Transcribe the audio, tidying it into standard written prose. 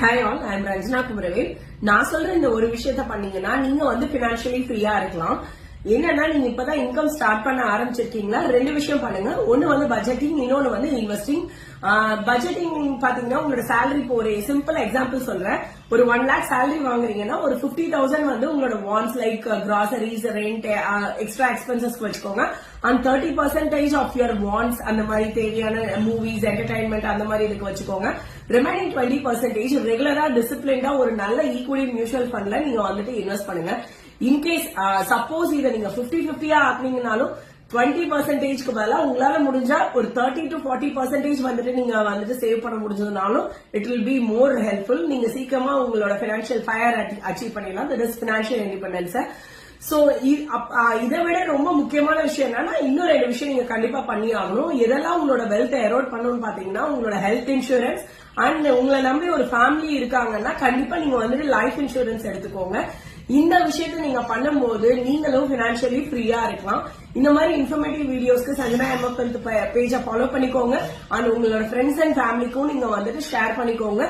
Hi all, I am Ranjana Kumaravel. நான் சொல்ற இந்த ஒரு விஷயத்த பண்ணீங்கன்னா நீங்க வந்து பினான்சியலி ஃப்ரீயா இருக்கலாம். என்னன்னா நீங்க இப்பதான் இன்கம் ஸ்டார்ட் பண்ண ஆரம்பிச்சிருக்கீங்களா, ரெண்டு விஷயம் பண்ணுங்க. ஒன்னு வந்து பட்ஜெட்டிங், இன்னொன்னு வந்து இன்வெஸ்டிங். பட்ஜெட்டிங் பாத்தீங்கன்னா உங்களோட சேலரி, இப்போ ஒரு சிம்பிள் எக்ஸாம்பிள் சொல்றேன். ஒரு 1 lakh சேலரி வாங்குறீங்கன்னா ஒரு 50,000 வந்து உங்களோட wants like groceries, rent, extra எக்ஸ்பென்சஸ்க்கு வச்சுக்கோங்க. அண்ட் 30% ஆஃப் யுவர் வாண்ட்ஸ், அந்த மாதிரி தேவையான மூவிஸ், என்டர்டைன்மெண்ட் அந்த மாதிரி இதுக்கு வச்சுக்கோங்க. ரிமைனிங் 20% ரெகுலரா டிசிப்ளின்டா ஒரு நல்ல ஈக்விட்டி மியூச்சுவல் ஃபண்ட்ல நீங்க வந்துட்டு இன்வெஸ்ட் பண்ணுங்க. இன்கேஸ் சப்போஸ் இதை நீங்க 50-50 ஆக்குனீங்கனாலும் 20%க்கு பதிலா உங்களால முடிஞ்சா ஒரு 30 to 40% வந்துட்டு நீங்க வந்துட்டு சேவ் பண்ண முடிஞ்சதுனாலும் it will be more helpful. நீங்க சீக்கிரமா உங்களோட பினான்சியல் ஃபயர் அச்சீவ் பண்ணிடலாம். That is financial independence. So இதை விட ரொம்ப முக்கியமான விஷயம் என்னன்னா, இன்னும் ரெண்டு விஷயம் நீங்க கண்டிப்பா பண்ணி ஆகணும். எதெல்லாம் உங்களோட வெல்த் எரோட் பண்ணணும்னு பாத்தீங்கன்னா, உங்களோட ஹெல்த் இன்சூரன்ஸ் அண்ட் உங்களை நம்பி ஒரு ஃபேமிலி இருக்காங்கன்னா கண்டிப்பா நீங்க வந்துட்டு லைஃப் இன்சூரன்ஸ் எடுத்துக்கோங்க. இந்த விஷயத்த நீங்க பண்ணும்போது நீங்களும் பினான்சியலி ஃப்ரீயா இருக்கலாம். இந்த மாதிரி இன்ஃபர்மேட்டிவ் வீடியோஸ்க்கு சஞ்சனா MF பேஜை ஃபாலோ பண்ணிக்கோங்க. அண்ட் உங்களோட ஃப்ரெண்ட்ஸ் அண்ட் ஃபேமிலிக்கும் நீங்க வந்துட்டு ஷேர் பண்ணிக்கோங்க.